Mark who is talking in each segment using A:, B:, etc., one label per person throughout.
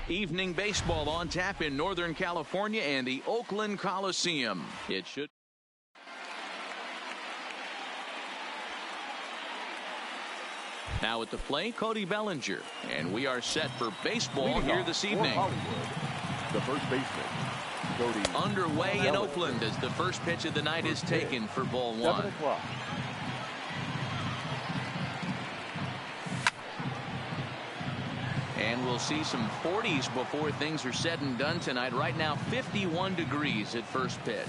A: Evening baseball on tap in Northern California and the Oakland Coliseum. It should. Now at the plate, Cody Bellinger. And we are set for baseball here this evening.
B: The first baseman, Cody.
A: Underway in Oakland as the first pitch of the night is taken for ball one.
B: 7 o'clock.
A: And we'll see some 40s before things are said and done tonight. Right now 51 degrees at first pitch.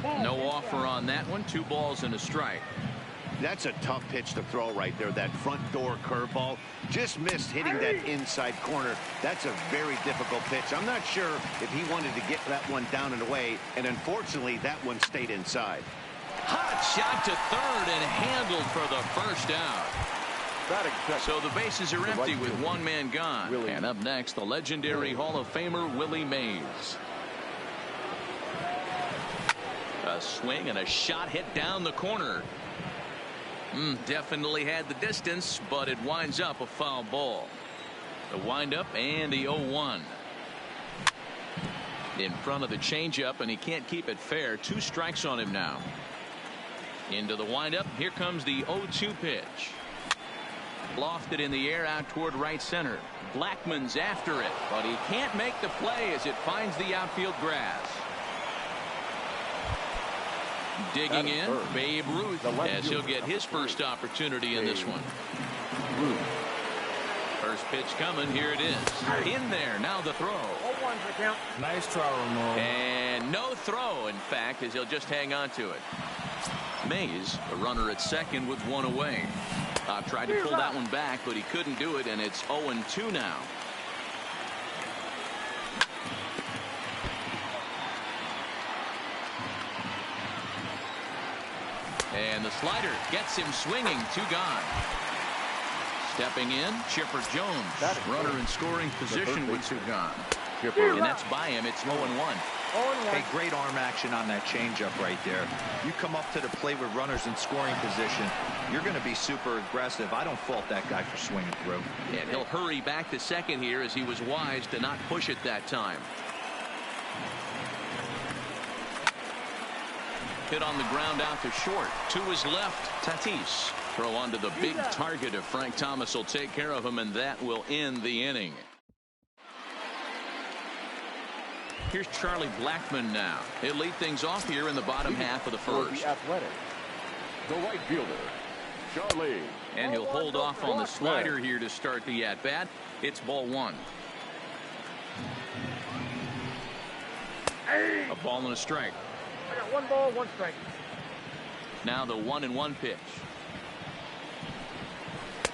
A: No offer on that one. 2 balls and a strike.
C: That's a tough pitch to throw right there. That front door curveball just missed hitting that inside corner. That's a very difficult pitch. I'm not sure if he wanted to get that one down and away, and unfortunately that one stayed inside.
A: Hot shot to third and handled for the first out. So the bases are empty with one man gone. And up next, the legendary Hall of Famer Willie Mays. A swing and a shot hit down the corner. Definitely had the distance, but it winds up a foul ball. The windup and the 0-1. In front of the changeup, and he can't keep it fair. 2 strikes on him now. Into the windup. Here comes the 0-2 pitch. Lofted in the air out toward right center. Blackmon's after it, but he can't make the play as it finds the outfield grass. Digging in, Babe Ruth, as he'll get his first opportunity in this one. First pitch coming. Here it is. In there. Now the throw.
D: Nice try, Ramon.
A: And no throw, in fact, as he'll just hang on to it. Mays, a runner at second with 1 away. Tried to pull that one back, but he couldn't do it, and it's 0-2 now. And the slider gets him swinging. 2 gone. Stepping in, Chipper Jones. Runner in scoring position with 2 gone. And that's by him. It's 0-1.
E: Hey, great arm action on that changeup right there. You come up to the plate with runners in scoring position, you're going to be super aggressive. I don't fault that guy for swinging through.
A: And he'll hurry back to second here as he was wise to not push it that time. Hit on the ground out to short. To his left, Tatis. Throw onto the big target of Frank Thomas will take care of him, and that will end the inning. Here's Charlie Blackmon now. He'll lead things off here in the bottom half of the first.
B: The Athletic, the right fielder, Charlie.
A: And he'll hold off on the slider here to start the at-bat. It's ball 1. A ball and a strike.
D: I got 1 ball, 1 strike.
A: Now the 1-1 pitch.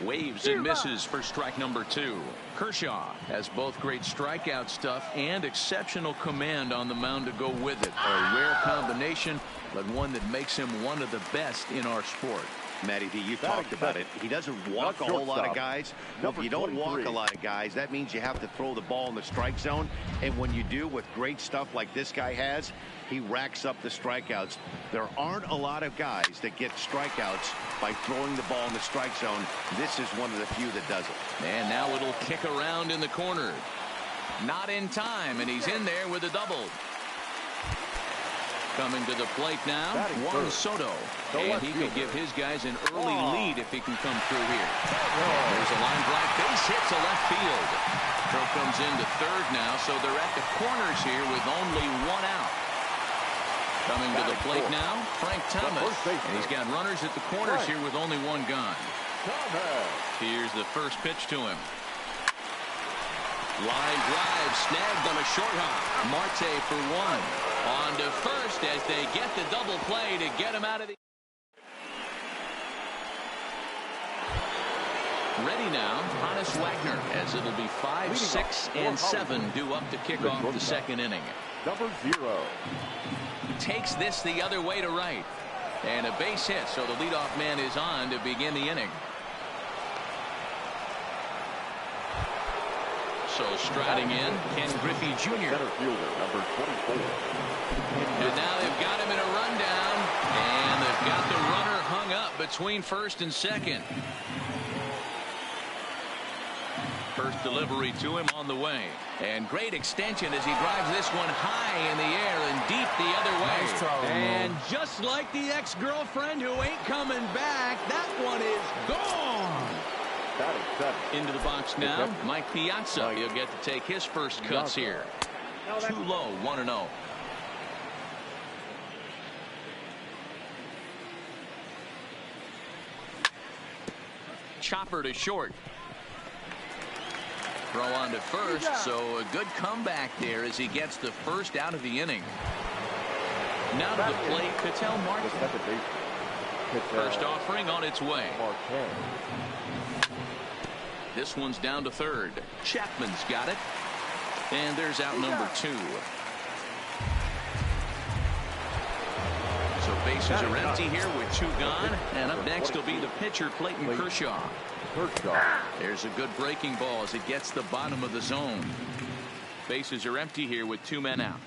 A: Waves and misses for strike number 2. Kershaw has both great strikeout stuff and exceptional command on the mound to go with it. A rare combination, but one that makes him one of the best in our sport.
C: Matty D, you talked about it. He doesn't walk a whole lot of guys. If you don't walk a lot of guys, that means you have to throw the ball in the strike zone. And when you do, with great stuff like this guy has, he racks up the strikeouts. There aren't a lot of guys that get strikeouts by throwing the ball in the strike zone. This is one of the few that does it.
A: And now it'll kick around in the corner. Not in time, and he's in there with a double. Coming to the plate now, Juan Soto. And he could give his guys an early lead if he can come through here. There's a line drive. Base hit to left field. Throw comes into third now, so they're at the corners here with only 1 out. Coming to the plate now, Frank Thomas. And he's got runners at the corners here with only 1 gone. Here's the first pitch to him. Line drive snagged on a short hop. Marte for 1. On to first as they get the double play to get him out of the. Ready now, Hannes Wagner, as it'll be 5, 6, and 7 due up to kick off the second inning.
B: Number 0.
A: Takes this the other way to right. And a base hit, so the leadoff man is on to begin the inning. So striding in, Ken Griffey Jr.
B: Center fielder, number 24.
A: And now they've got him in a rundown, and they've got the runner hung up between first and second. First delivery to him on the way. And great extension as he drives this one high in the air and deep the other way.
D: Nice try,
A: and just like the ex-girlfriend who ain't coming back, that one is gone. Into the box now, Mike Piazza. He'll get to take his first cuts here. Too low, 1-0. Chopper to short. Throw on to first, so a good comeback there as he gets the first out of the inning. Now to the plate, Ketel Marte. First offering on its way. This one's down to third. Chapman's got it. And there's out number 2. So bases are empty here with 2 gone. And up next will be the pitcher, Clayton Kershaw. There's a good breaking ball as it gets the bottom of the zone. Bases are empty here with 2 men out.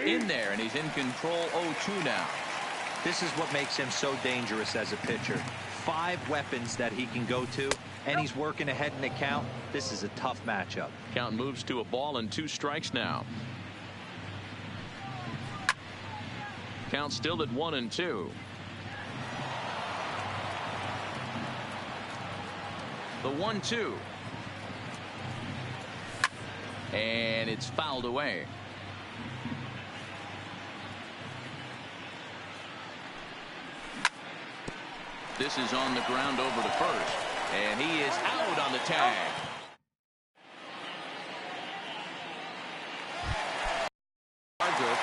A: In there, and he's in control 0-2 now.
E: This is what makes him so dangerous as a pitcher. 5 weapons that he can go to, and he's working ahead in the count. This is a tough matchup.
A: Count moves to a ball and 2 strikes now. Count still at 1-2. The 1-2. And it's fouled away. This is on the ground over to first. And he is out on the tag.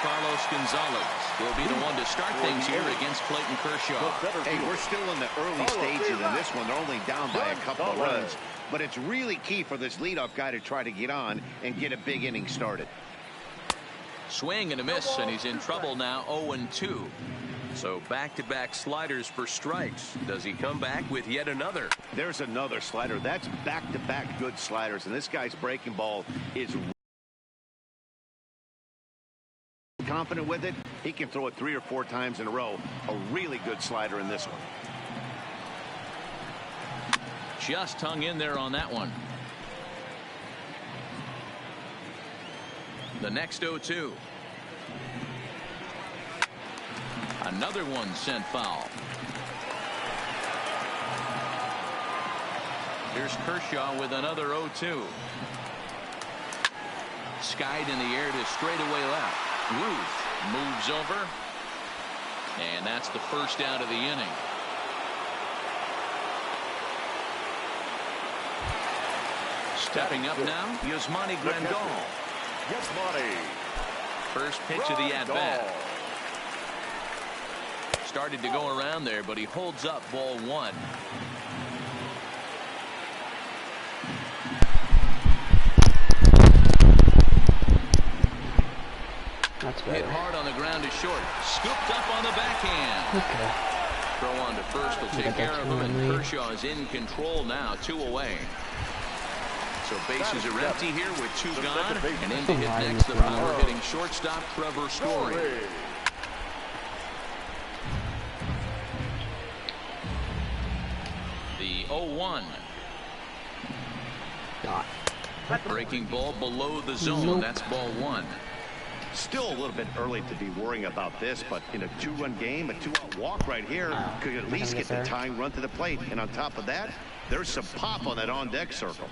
A: Carlos Gonzalez will be the one to start things here against Clayton Kershaw.
C: Hey, we're still in the early stages in this one. They're only down by a couple of runs. But it's really key for this leadoff guy to try to get on and get a big inning started.
A: Swing and a miss, and he's in trouble now, 0-2. So back-to-back sliders for strikes. Does he come back with yet another?
C: There's another slider. That's back-to-back good sliders. And this guy's breaking ball is confident with it. He can throw it 3 or 4 times in a row. A really good slider in this one.
A: Just hung in there on that one. The next 0-2. Another one sent foul. Here's Kershaw with another 0-2. Skied in the air to straightaway left. Ruth moves over. And that's the first out of the inning. Stepping up now, Yasmani Grandal. First pitch of the at-bat. Started to go around there, but he holds up ball 1.
F: That's
A: hit hard on the ground to short. Scooped up on the backhand.
F: Okay.
A: Throw on to first will take care of him, and Kershaw is in control now, 2 away. So bases are empty here with 2 gone, and in to hit next the power-hitting shortstop Trevor Story. The 0-1. Breaking ball below the zone. That's ball 1.
C: Still a little bit early to be worrying about this, but in a 2-run game, a 2-out walk right here could at least get the tying run to the plate. And on top of that, there's some pop on that on-deck circle.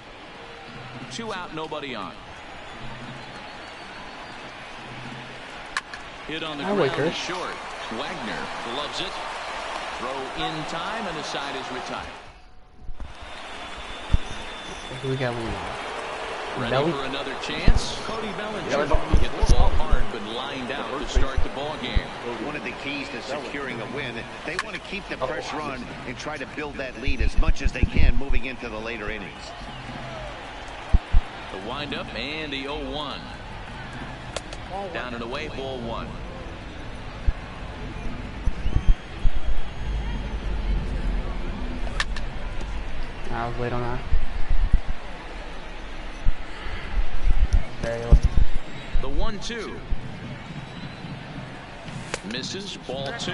A: 2 out, nobody on. Hit on the ground is short. Wagner gloves it. Throw in time, and the side is retired.
F: We got one more.
A: Ready for another chance. Cody Bellinger hit the ball hard, but lined out to start the ball game.
C: One of the keys to securing a win, they want to keep the pressure on and try to build that lead as much as they can moving into the later innings.
A: The windup and the 0-1. Down and away, ball 1.
F: I was late on that.
A: The 1-2. Misses, ball 2.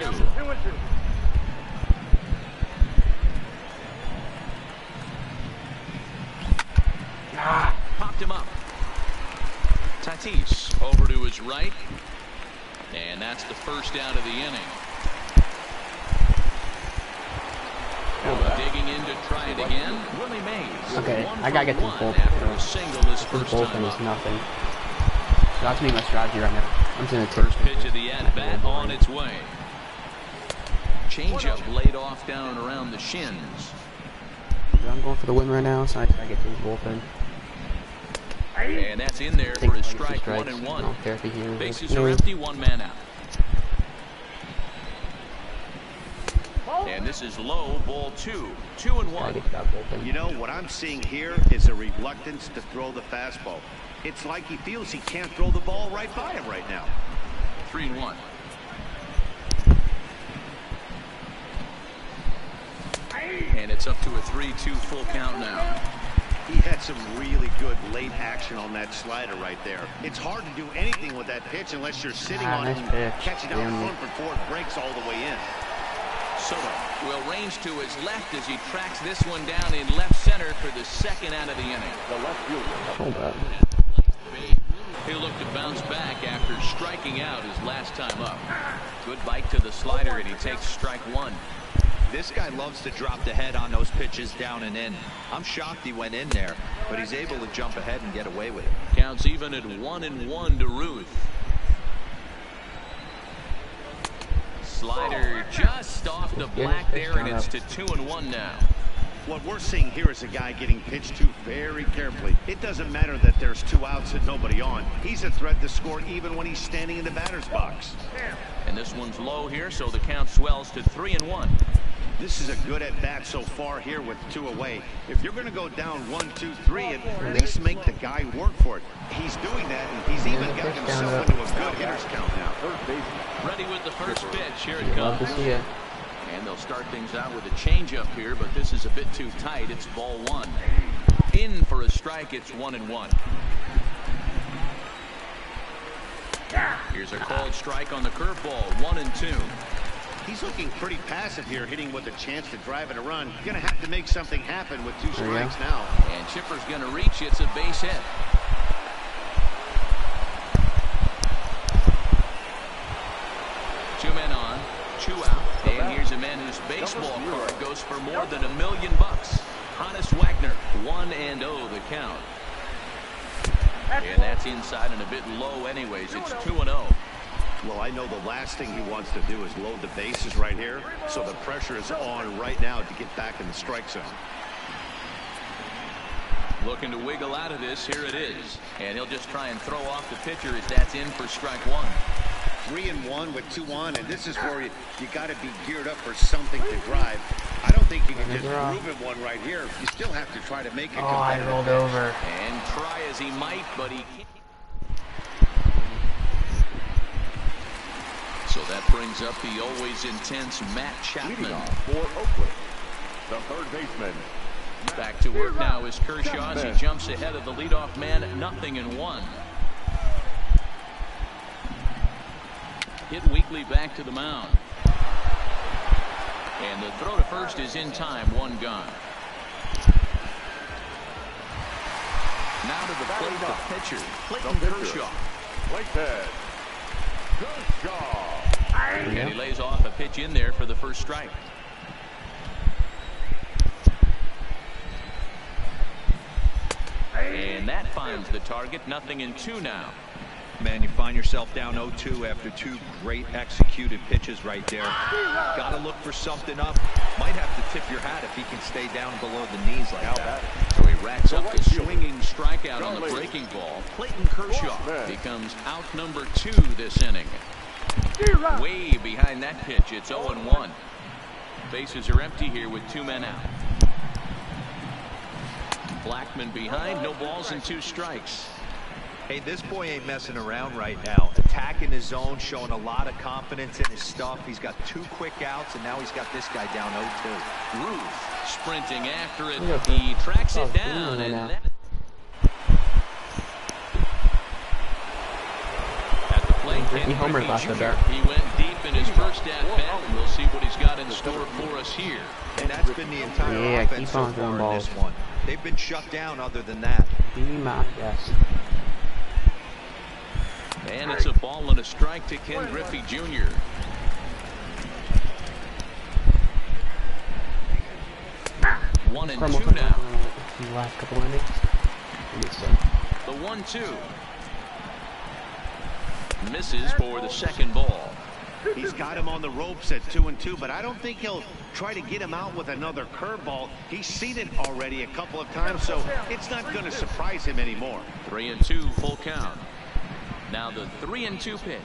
A: picked him up. Tatis over to his right. And that's the first out of the inning. Digging in to try it again. Willie Mays.
F: Okay, I gotta get this bullpen.
A: After a single this first
F: bullpen
A: time
F: is
A: up.
F: nothing. That's me, my strategy right now. I'm just gonna take
A: First pitch of the at-bat on its way. Changeup laid off down around the shins.
F: I'm going for the win right now, so I gotta get this bullpen.
A: And that's in there for his strike. 1-1.
F: No therapy here.
A: Bases are empty, 1 man out. And this is low, ball 2. 2-1.
C: You know, what I'm seeing here is a reluctance to throw the fastball. It's like he feels he can't throw the ball right by him right now.
A: 3-1. And it's up to a 3-2 full count now.
C: He had some really good late action on that slider right there. It's hard to do anything with that pitch unless you're sitting on it and catch it out front before it breaks all the way in.
A: Soto will range to his left as he tracks this one down in left center for the second out of the inning.
B: The left fielder.
F: Hold up.
A: He'll look to bounce back after striking out his last time up. Good bite to the slider, and he takes strike 1.
E: This guy loves to drop the head on those pitches down and in. I'm shocked he went in there, but he's able to jump ahead and get away with it.
A: Counts even at 1-1 to Ruth. Slider just off the black there, and it's to 2-1 now.
C: What we're seeing here is a guy getting pitched to very carefully. It doesn't matter that there's 2 outs and nobody on. He's a threat to score even when he's standing in the batter's box.
A: And this one's low here, so the count swells to 3-1.
C: This is a good at-bat so far here with 2 away. If you're going to go down 1, 2, 3, at least make the guy work for it. He's doing that, and he's even got himself into a good hitter's count now.
A: Ready with the first pitch. Here it
F: Love
A: comes.
F: to see it.
A: And they'll start things out with a changeup here, but this is a bit too tight. It's ball 1. In for a strike. It's 1-1. Here's a called strike on the curveball. 1-2.
C: He's looking pretty passive here, hitting with a chance to drive it a run. Going to have to make something happen with 2 strikes now.
A: And Chipper's going to reach. It's a base hit. Two men on, 2 out. And here's a man whose baseball card goes for more than $1 million. Hannes Wagner, 1-0 the count. And that's inside and a bit low anyways. It's 2-0.
C: Well, I know the last thing he wants to do is load the bases right here, so the pressure is on right now to get back in the strike zone.
A: Looking to wiggle out of this. Here it is. And he'll just try and throw off the pitcher as that's in for strike 1.
C: 3-1 with 2 on, and this is where you got to be geared up for something to drive. I don't think you can just groove it one right here. You still have to try to make it.
F: Oh, I rolled over.
A: And try as he might, but he can't. So that brings up the always intense Matt Chapman.
B: For Oakland, the third baseman.
A: Back to work now is Kershaw as he jumps ahead of the leadoff man, 0-1. Hit weakly back to the mound. And the throw to first is in time. 1 gone. Now to the plate, the pitcher, Clayton Kershaw.
B: Clayton Kershaw.
A: And he lays off a pitch in there for the first strike. And that finds the target. 0-2 now.
E: Man, you find yourself down 0-2 after 2 great executed pitches right there. Got to look for something up. Might have to tip your hat if he can stay down below the knees like that.
A: So he racks up the swinging strikeout on the breaking ball. Clayton Kershaw becomes out number 2 this inning. Way behind that pitch. It's 0-1. Bases are empty here with 2 men out. Blackman behind. No balls and 2 strikes.
E: Hey, this boy ain't messing around right now. Attacking his zone, showing a lot of confidence in his stuff. He's got 2 quick outs, and now he's got this guy down 0-2.
A: Ruth sprinting after it. He tracks it down. And that... At the plate,
F: He homered last at bat.
A: He went deep in his first at-bat, and we'll see what he's got in store for us here.
E: And that's been the entire offense so far in this one. They've been shut down other than that.
F: Be my guest.
A: And it's a ball and a strike to Ken Griffey Jr. One and two now.
F: The last couple innings.
A: The 1-2. Misses for the second ball.
C: He's got him on the ropes at 2-2, but I don't think he'll try to get him out with another curveball. He's seen it already a couple of times, so it's not going to surprise him anymore.
A: 3-2 full count. Now the 3-2 pitch.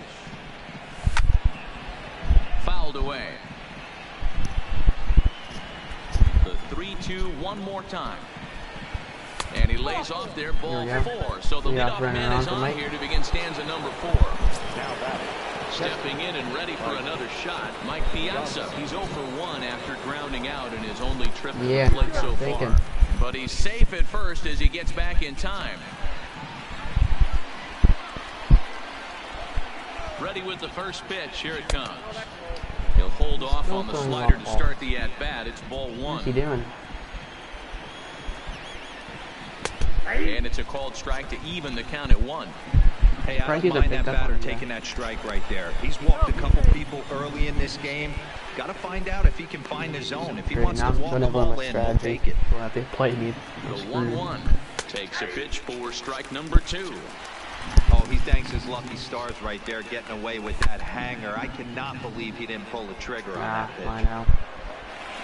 A: Fouled away. The 3-2 one more time. And he lays off there, ball 4. So the leadoff man is on here to begin stanza number 4.
B: Now batting.
A: Stepping in and ready for another shot, Mike Piazza. He's 0 for 1 after grounding out in his only trip to the plate so far. But he's safe at first as he gets back in time. Ready with the first pitch. Here it comes. He'll hold off on the slider to start the at-bat. It's ball 1.
F: What's he doing?
A: And it's a called strike to even the count at 1.
E: Hey, I don't mind that batter taking that strike right there. He's walked a couple people early in this game. Got to find out if he can find his zone. If he wants to walk the ball in, he'll take it.
F: We'll have to play me.
A: The 1-1 takes a pitch for strike number 2.
E: Oh, he thanks his lucky stars right there, getting away with that hanger. I cannot believe he didn't pull the trigger on that pitch.
F: I know.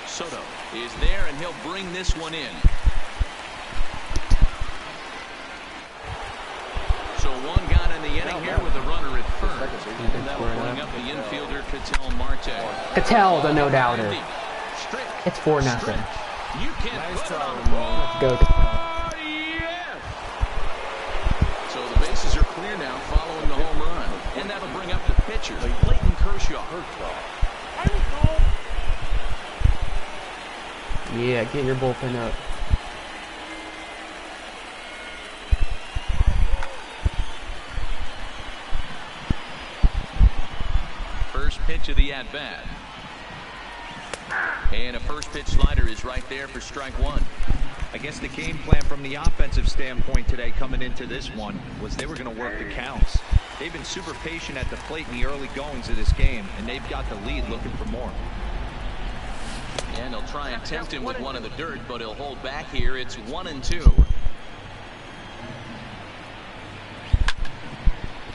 A: Soto is there, and he'll bring this one in. So one got in the inning here with a runner at first. And that will bring up the infielder, Ketel Marte.
F: Ketel, the no-doubter. It's 4-0.
A: You can put it on the ball.
F: Let's go, Ketel.
A: So the bases are clear now following the home run. And that'll bring up the pitcher, Clayton Kershaw.
F: Yeah, get your bullpen up.
A: First pitch of the at-bat. And a first pitch slider is right there for strike 1.
E: I guess the game plan from the offensive standpoint today coming into this one was they were going to work the counts. They've been super patient at the plate in the early goings of this game, and they've got the lead looking for more.
A: And they'll try and tempt him with one in the dirt, but he'll hold back here. It's 1-2.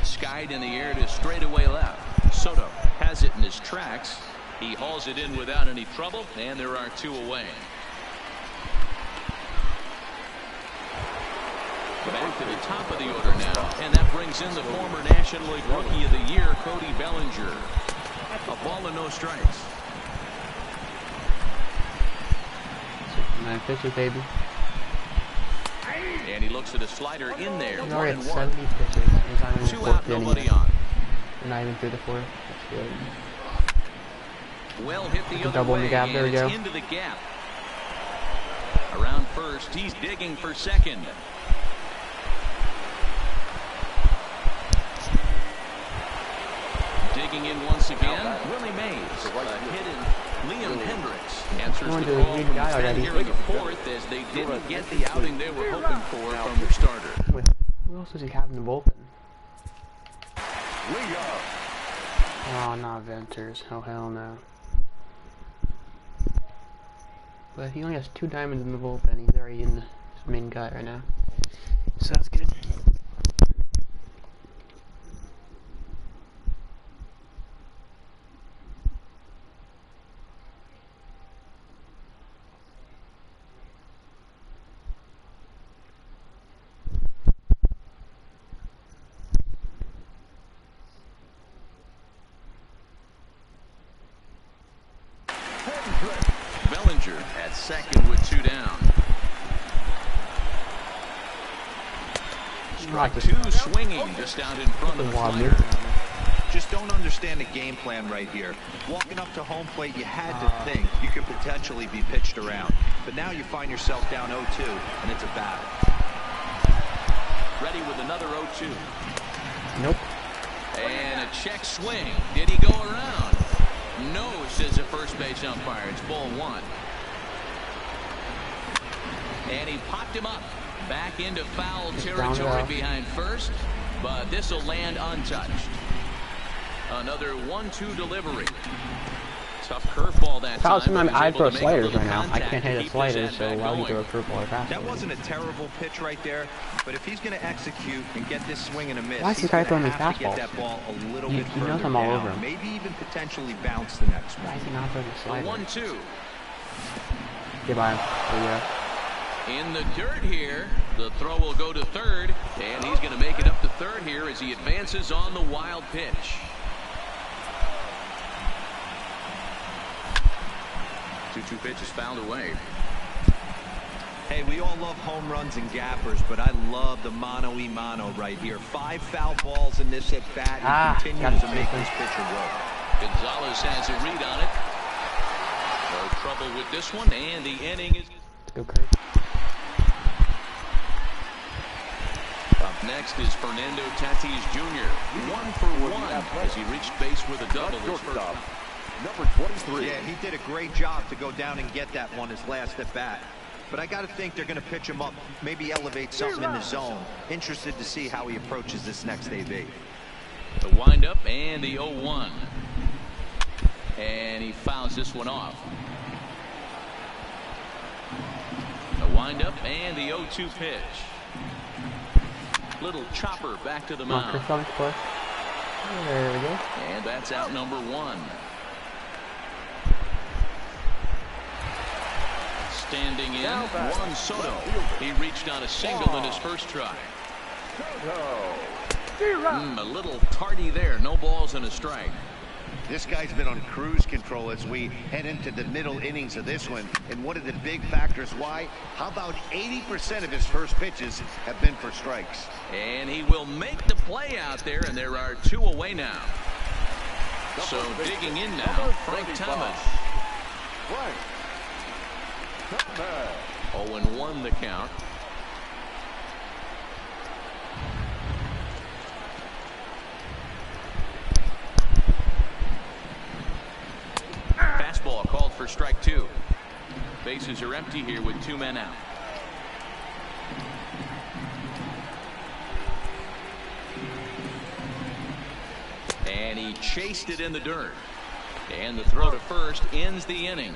A: Skied in the air to straightaway left. Soto has it in his tracks. He hauls it in without any trouble, and there are 2 away. Back to the top of the order now, and that brings in the former National League Rookie of the Year, Cody Bellinger. A ball and no strikes.
F: 9 pitches, baby.
A: And he looks at a slider in there.
F: He's already
A: 1-1.
F: at 70 pitches. He's not even
A: 2 out, nobody on.
F: We're not even through the 4th. That's good.
A: Well hit the other
F: double in
A: way,
F: the gap. There we go.
A: and it's into the gap. Around first, he's digging for second. Digging in once again, Willie Mays. A hit in Liam Hendricks answers the call from the fan here in the 4th as they didn't get the outing they were hoping for from their starter.
F: Who else does he have in the bullpen? Oh, not Venters. Oh, hell no. But he only has 2 diamonds in the bullpen. He's already in his main guy right now. So that's good.
A: Bellinger at second with 2 down. Strike 2 swinging just out in front of the slider.
E: Just don't understand the game plan right here. Walking up to home plate, you had to think you could potentially be pitched around. But now you find yourself down 0-2, and it's a battle.
A: Ready with another 0-2.
F: Nope.
A: And a check swing. Did he go around? No, says the first base umpire. It's ball 1. And he popped him up. Back into foul territory behind first, but this will land untouched. Another 1-2 delivery. Tough curveball that time.
F: I throw sliders right now. I can't hit a slider, so why would you throw a curveball or fastball?
E: That wasn't a terrible pitch right there, but if he's going to execute and get this swing and a miss,
F: why is this guy throwing me
E: have to
F: fastballs?
E: get that ball a little bit further
F: knows I'm all
E: down,
F: over him.
E: maybe even potentially bounce the next one.
F: Why is he not throwing the slider?
A: 1-2.
F: Goodbye. Yeah.
A: In the dirt here, the throw will go to third, and he's going to make it up to third here as he advances on the wild pitch. 2-2 pitch is fouled away.
E: Hey, we all love home runs and gappers, but I love the mano-y-mano right here. 5 foul balls in this at-bat. He continues to make this pitcher work.
A: Gonzalez has a read on it. No trouble with this one, and the inning is...
F: Okay.
A: Up next is Fernando Tatis Jr. 1 for 1 as he reached base with a double his first time.
B: Number 23.
E: Yeah, he did a great job to go down and get that one his last at bat. But I got to think they're going to pitch him up, maybe elevate something in the zone. Interested to see how he approaches this next AB.
A: The windup and the 0-1. And he fouls this one off. The windup and the 0-2 pitch. Little chopper back to the mound.
F: There we go.
A: And that's out number 1. Standing in, Juan Soto. He reached on a single in his first try. A little tardy there. No balls and a strike.
C: This guy's been on cruise control as we head into the middle innings of this one. And one of the big factors why, how about 80% of his first pitches have been for strikes.
A: And he will make the play out there, and there are 2 away now. So digging in now, Frank Thomas. 0-1 the count. Fastball called for strike 2. Bases are empty here with 2 men out. And he chased it in the dirt. And the throw to first ends the inning.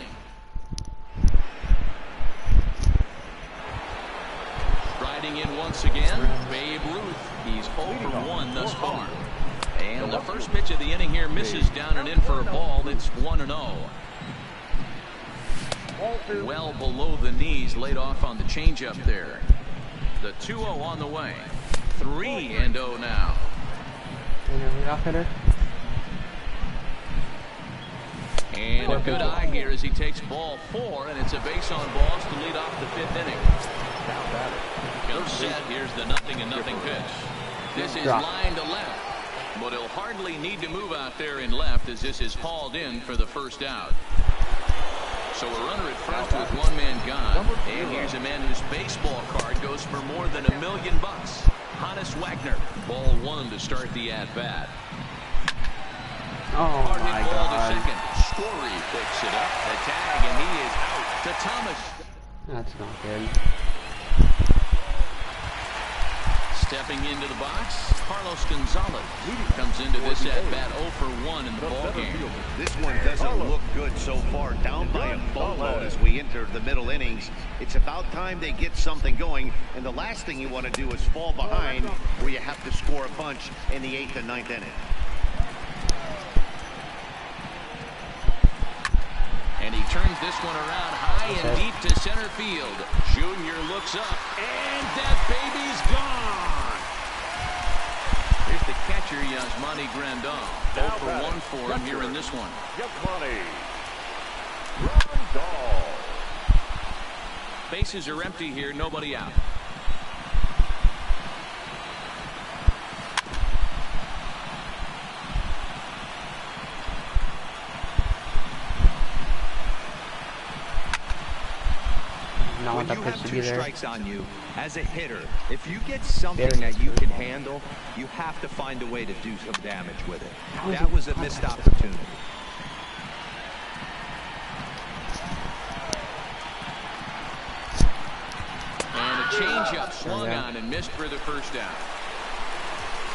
A: Riding in once again, Babe Ruth. He's 0 for 1 thus far. And the first pitch of the inning here misses down and in for a ball. It's 1-0. Well below the knees, laid off on the changeup there. The 2-0 on the way. 3-0 now. And a good eye here as he takes ball 4, and it's a base on balls to lead off the 5th inning. Comes set. Here's the 0-0 pitch. This is line to left, but he'll hardly need to move out there in left as this is hauled in for the first out. So a runner at first with 1 man gone, and here's a man whose baseball card goes for more than $1 million. Hannes Wagner. Ball 1 to start the at bat. Hard hit ball to second. Story picks it up. The tag, and he is out to Thomas.
F: That's not good.
A: Stepping into the box, Carlos Gonzalez. He comes into this at bat 0 for 1 in the ball game.
C: This one doesn't look good so far. Down by a boatload as we enter the middle innings. It's about time they get something going, and the last thing you want to do is fall behind where you have to score a bunch in the 8th and 9th inning.
A: And he turns this one around high and deep to center field. Junior looks up, and that baby's gone. Here's the catcher, Yasmani Grandal. 0 for 1 for him here in this one. Bases are empty here, nobody out.
E: When you have 2 strikes on you, as a hitter, if you get something that you can handle, you have to find a way to do some damage with it. That was a missed opportunity.
A: And a changeup swung on and missed for the first down.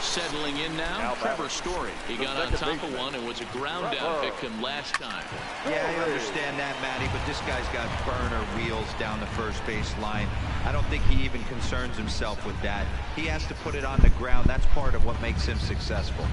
A: Settling in now, Trevor Story. He got on top of one and was a ground down victim last time.
E: Yeah, I understand that, Matty, but this guy's got burner wheels down the first base line. I don't think he even concerns himself with that. He has to put it on the ground. That's part of what makes him successful.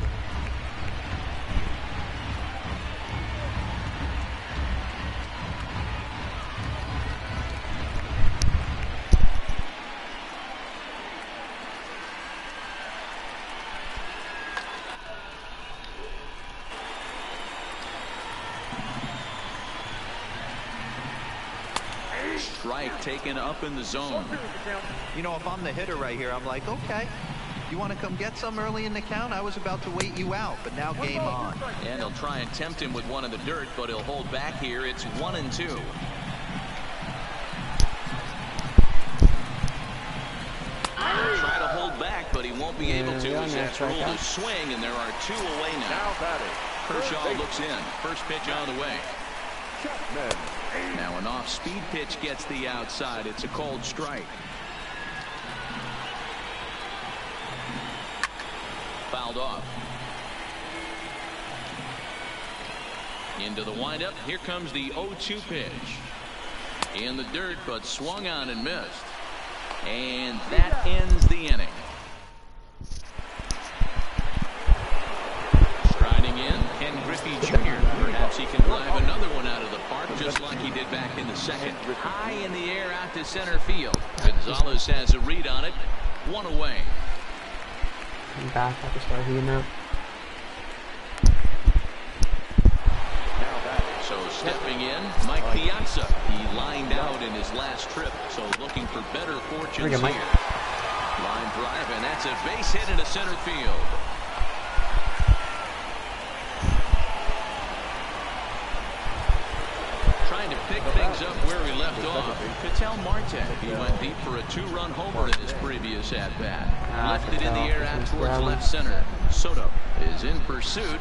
A: Strike taken up in the zone.
E: You know, if I'm the hitter right here, I'm like, okay, you want to come get some early in the count? I was about to wait you out, but now game on.
A: And they'll try and tempt him with one in the dirt, but he'll hold back here. It's 1-2. Try to hold back, but he won't be able to as that's ruled a swing, and there are 2 away now. Kershaw looks in. First pitch on the way. Now an off-speed pitch gets the outside. It's a cold strike. Fouled off. Into the windup. Here comes the 0-2 pitch. In the dirt, but swung on and missed. And that ends the inning. Striding in, Ken Griffey Jr. Perhaps he can drive another one out of the park, just like he did back in the second. High in the air out to center field. Gonzalez has a read on it. 1 away.
F: Back at the start heating up.
A: So stepping in, Mike Piazza. He lined out in his last trip, so looking for better fortunes here. Line drive, and that's a base hit into center field. Trying to pick things up where he left off. Ketel Marte. He went deep for a 2-run homer in his previous at-bat. Left it in the air out towards left center. Soto is in pursuit.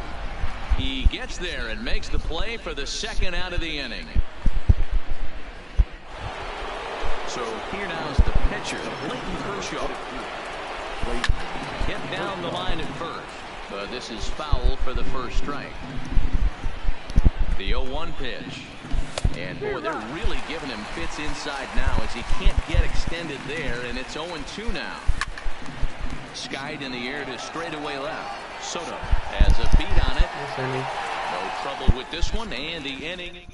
A: He gets there and makes the play for the second out of the inning. So here now is the pitcher, Clayton Kershaw. Hit down the line at first, but this is foul for the first strike. The 0-1 pitch. And boy, they're really giving him fits inside now as he can't get extended there, and it's 0-2 now. Skied in the air to straightaway left. Soto has a beat on it. No trouble with this one, and the inning.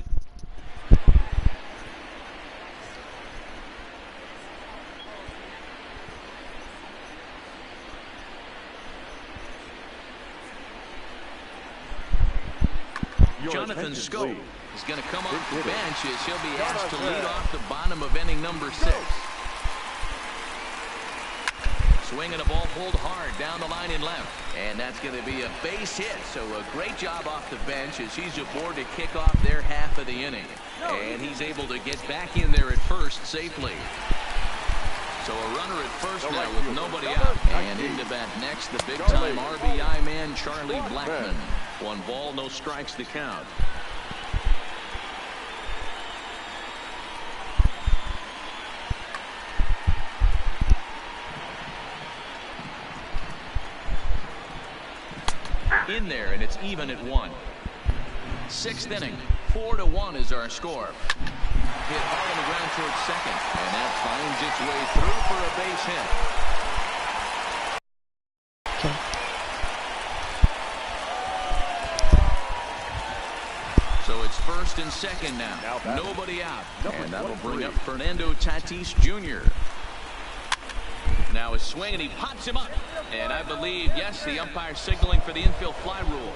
A: Jonathan Scope is going to come off the bench as he'll be asked to lead off the bottom of inning number 6. Swinging a ball pulled hard down the line in left. And that's going to be a base hit. So a great job off the bench as he's aboard to kick off their half of the inning. And he's able to get back in there at first safely. So a runner at first now with nobody out. And into bat next, the big-time RBI man, Charlie Blackmon. 1 ball, no strikes to count. In there, and it's even at 1. 6th inning, 4-1 is our score. Hit hard on the ground towards second, and that finds its way through for a base hit. So it's 1st and 2nd now. Nobody out, and that'll bring up Fernando Tatis Jr. Now a swing, and he pops him up. And I believe, yes, the umpire signaling for the infield fly rule.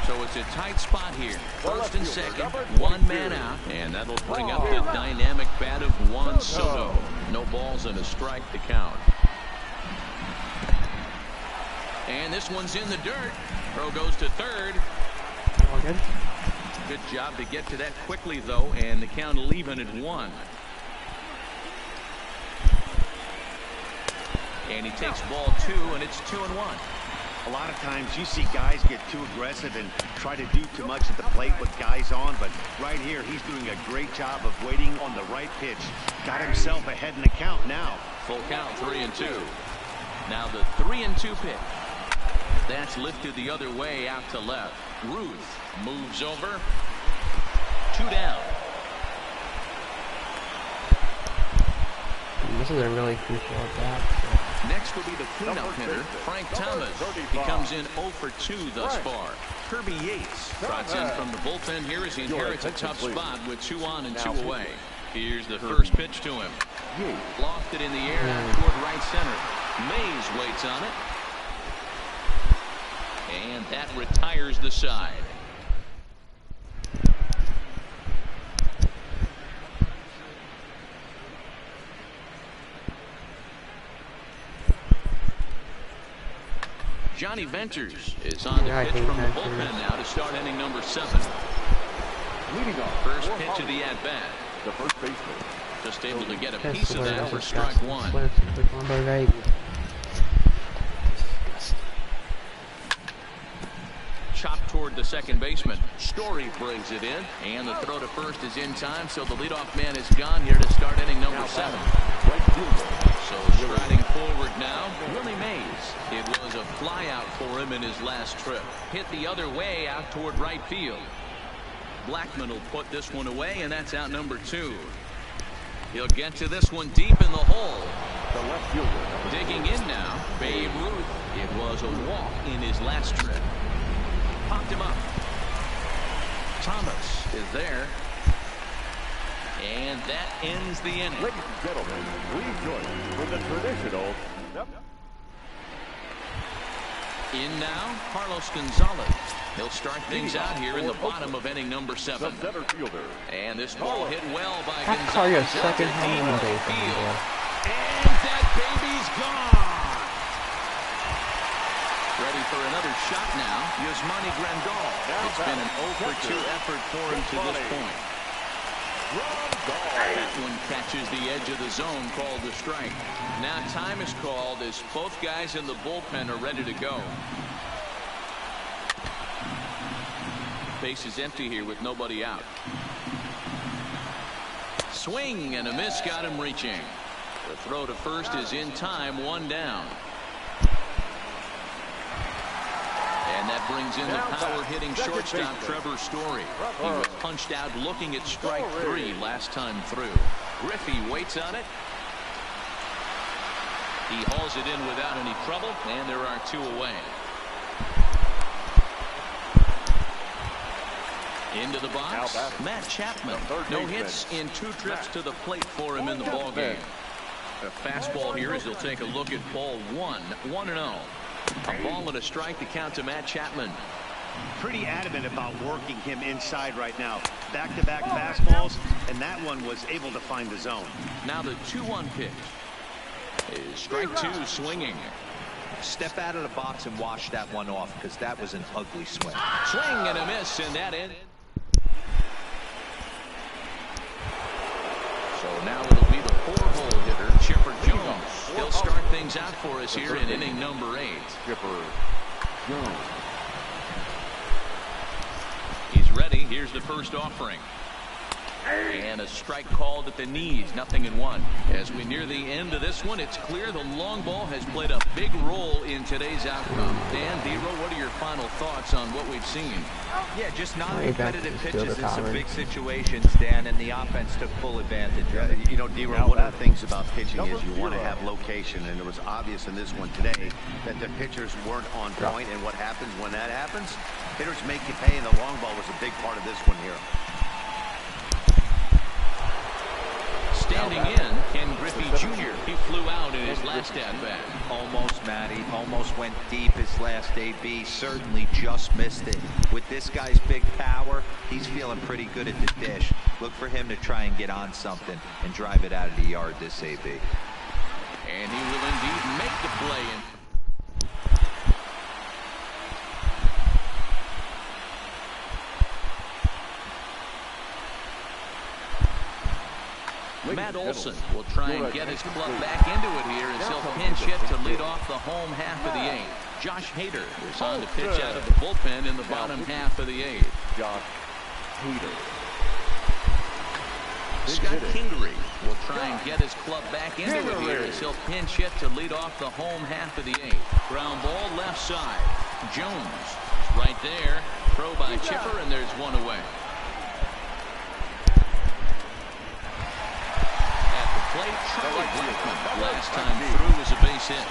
A: So it's a tight spot here. 1st and 2nd, 1 man out. And that'll bring up the dynamic bat of Juan Soto. No balls and a strike to count. And this one's in the dirt. Throw goes to 3rd.
F: All good.
A: Good job to get to that quickly, though, and the count will even at 1. And he takes ball 2, and it's 2-1.
C: A lot of times you see guys get too aggressive and try to do too much at the plate with guys on, but right here he's doing a great job of waiting on the right pitch. Got himself ahead in the count now.
A: Full count, 3-2. Now the 3-2 pitch. That's lifted the other way out to left. Ruth moves over. 2 down.
F: This is a really crucial at bat.
A: Next will be the cleanup hitter, Frank Thomas. He comes in 0 for 2 thus far. Kirby Yates trots in from the bullpen here as he inherits a tough spot with 2 on and 2 away. Here's the first pitch to him. Lofted in the air out toward right center. Mays waits on it. And that retires the side. Johnny Venters is on the pitch from the bullpen now to start inning number 7.
B: Leading off.
A: First pitch of the at-bat.
B: The first baseman.
A: Just able to get a piece of that for strike 1. Chopped toward the second baseman. Story brings it in, and the throw to first is in time, so the leadoff man is gone here to start inning number 7. So striding forward now, Willie Mays. It was a fly out for him in his last trip. Hit the other way out toward right field. Blackman will put this one away, and that's out number 2. He'll get to this one deep in the hole.
B: The left fielder.
A: Digging in now, Babe Ruth. It was a walk in his last trip. Popped him up. Thomas is there. And that ends the inning.
B: Ladies and gentlemen, please join for the traditional.
A: In now, Carlos Gonzalez. He'll start things out here in the bottom of inning number 7.
B: The center fielder.
A: And this ball hit well by
F: That's probably a
A: Gonzalez.
F: second home run base.
A: And that baby's gone. Ready for another shot now, Yasmani Grandal. It's been an 0 for 2 effort for him to this point. That one catches the edge of the zone, called the strike. Now time is called as both guys in the bullpen are ready to go. Base is empty here with nobody out. Swing and a miss got him reaching. The throw to first is in time, 1 down. And that brings in the power-hitting shortstop Trevor Story. He was punched out looking at strike 3 last time through. Griffey waits on it. He hauls it in without any trouble, and there are 2 away. Into the box, Matt Chapman. No hits in 2 trips to the plate for him in the ballgame. A fastball here as he'll take a look at ball 1, 1-0. A ball and a strike to count to Matt Chapman.
C: Pretty adamant about working him inside right now. Back-to-back fastballs, and that one was able to find the zone.
A: Now the 2-1 pitch is strike 2 swinging.
E: Step out of the box and wash that one off, because that was an ugly swing.
A: Swing and a miss, and that in. So now it'll be the 4-hole hitter, Chipper Jones. He'll start things out for us here in inning number 8.
B: Chipper Jones.
A: He's ready. Here's the first offering. And a strike called at the knees, 0-1. As we near the end of this one, it's clear the long ball has played a big role in today's outcome. Dan, Dero, what are your final thoughts on what we've seen?
E: Yeah, just non-competitive pitches in some big situations, Dan, and the offense took full advantage of it.
C: You know, Dero, one of the things about pitching is you want to have location, and it was obvious in this one today that the pitchers weren't on point, and what happens when that happens? Hitters make you pay, and the long ball was a big part of this one here.
A: Standing in, Ken Griffey Jr. He flew out in his last at-bat.
E: Almost, Matty. Almost went deep his last AB. Certainly just missed it. With this guy's big power, he's feeling pretty good at the dish. Look for him to try and get on something and drive it out of the yard this AB.
A: And he will indeed make the play. Matt Olson will try and get his club back into it here as he'll pinch hit to lead off the home half of the 8th. Josh Hader is on to pitch out of the bullpen in the bottom half of the 8th.
B: Josh Hader.
A: Scott Kingery will try and get his club back into it here as he'll pinch hit to lead off the home half of the 8th. Ground ball left side. Jones is right there. Throw by Chipper, and there's one away. At the plate, Charlie Blackmon last time through was a base hit.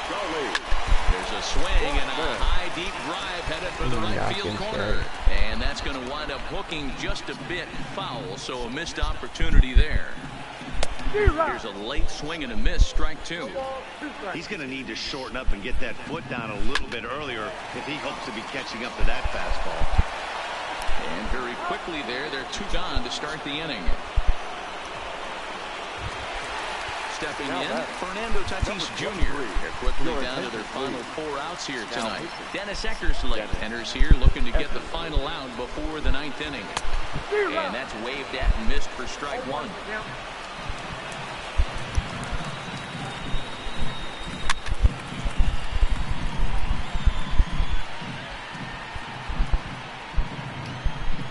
A: There's a swing and a high deep drive headed for the right field corner. And that's going to wind up hooking just a bit foul, so a missed opportunity there. Here's a late swing and a miss, strike 2.
C: He's going to need to shorten up and get that foot down a little bit earlier if he hopes to be catching up to that fastball.
A: And very quickly there, they're 2 gone to start the inning. Stepping in, Fernando Tatis Jr. They're quickly down to their final 4 outs here tonight. Dennis Eckersley enters here looking to get the final out before the 9th inning. And that's waved at and missed for strike 1.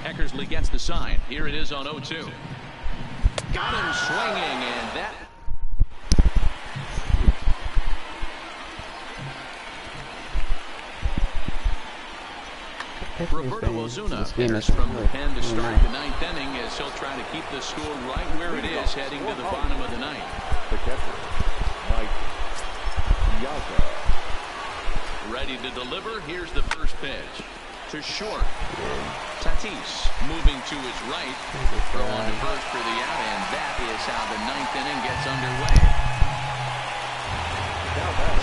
A: Eckersley gets the sign. Here it is on 0-2. Got him swinging, and that... Roberto Ozuna enters from the pen to start the 9th inning as he'll try to keep the score right where it is heading to the bottom of the 9th.
B: The catcher, Mike Piazza.
A: Ready to deliver. Here's the first pitch. To short. Tatis moving to his right. Throw on to first for the out, and that is how the 9th inning gets underway.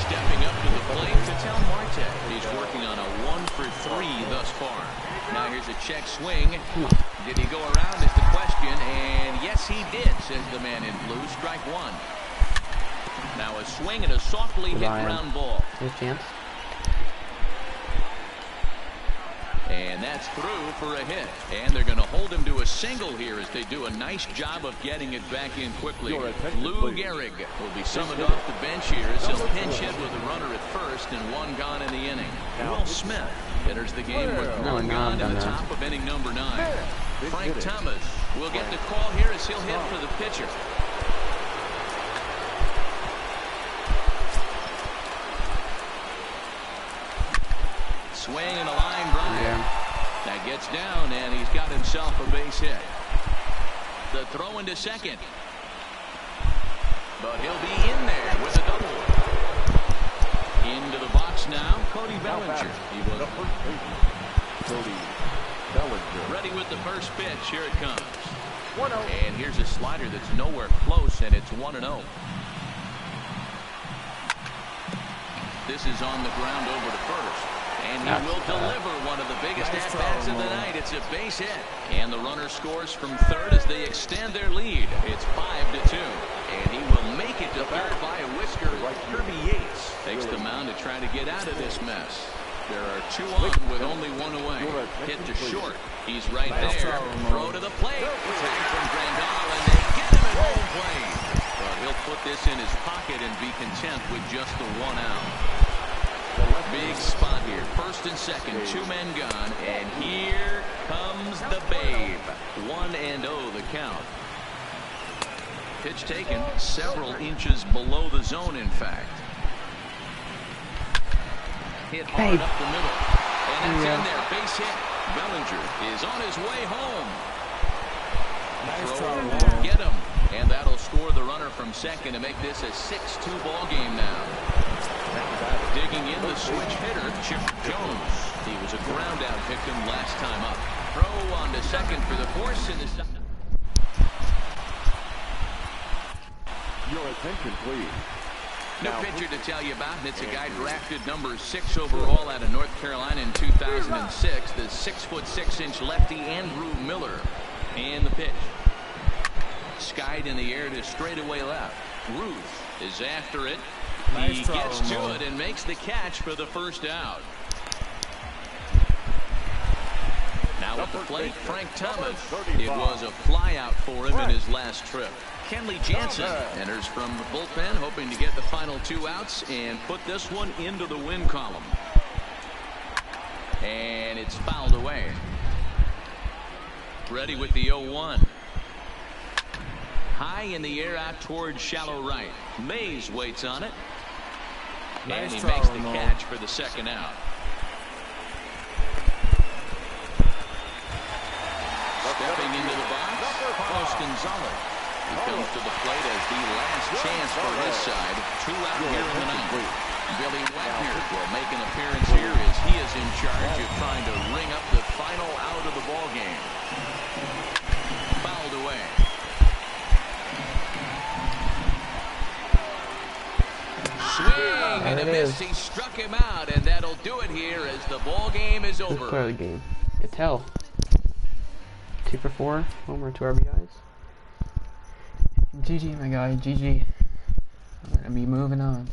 A: Stepping up to the plate, Ketel Marte. He's working on a 1-for-3 thus far. Now here's a check swing. Did he go around is the question, and yes he did, says the man in blue. Strike 1. Now a swing and a softly hit ground ball.
F: There's a chance.
A: And that's through for a hit. And they're going to hold him to a single here as they do a nice job of getting it back in quickly. Lou Gehrig will be summoned off the bench here as he'll pinch hit with a runner at first and 1 gone in the inning. Will Smith enters the game with 1 gone in the top of inning number 9. Frank Thomas will get the call here as he'll hit for the pitcher. Swing and a line drive. That gets down, and he's got himself a base hit. The throw into second. But he'll be in there with a double. Into the box now, Cody Bellinger. He was
B: Cody Bellinger.
A: ready with the first pitch. Here it comes. 1-0. And here's a slider that's nowhere close, and it's 1-0. This is on the ground over to first. And he will deliver one of the biggest at-bats of the night. It's a base hit. And the runner scores from third as they extend their lead. It's 5-2. And he will make it to third by a whisker. Kirby Yates takes the mound to try to get out of this mess. There are 2 on with only 1 away. Hit to short. He's right there. Throw to the plate. Tag from Grandal, and they get him at home plate. But he'll put this in his pocket and be content with just the 1 out. Big spot here. First and second, 2 men gone, and here comes the babe. 1-0 the count. Pitch taken several inches below the zone, in fact. Hit hard up the middle. And it's in there. Base hit. Bellinger is on his way home. Throw won't get him. And that'll score the runner from second to make this a 6-2 ball game now. Digging in the switch hitter, Chipper Jones. He was a ground-out victim last time up. Throw on to second for the force in the second.
B: Your attention, please.
A: No pitcher to tell you about, and it's a guy drafted number 6 overall out of North Carolina in 2006. The 6'6" lefty Andrew Miller. And the pitch. Skied in the air to straightaway left. Ruth is after it. He gets to it and makes the catch for the first out. Now at the plate, Frank Thomas. It was a flyout for him in his last trip. Kenley Jansen enters from the bullpen, hoping to get the final 2 outs and put this one into the win column. And it's fouled away. Ready with the 0-1. High in the air out towards shallow right. Mays waits on it. And he makes the catch for the second out. Stepping into the box, Austin Zoller. He comes to the plate as the last chance for his side. 2 out here in the ninth. Billy Wagner will make an appearance here as he is in charge of trying to ring up the final out of the ball game. Fouled away. Swing and a miss. He struck him out, and that'll do it here as the ball game is over.
F: Clear the game. You tell. 2 for 4, homer, 2 RBIs. GG, my guy. GG. I'm gonna be moving on.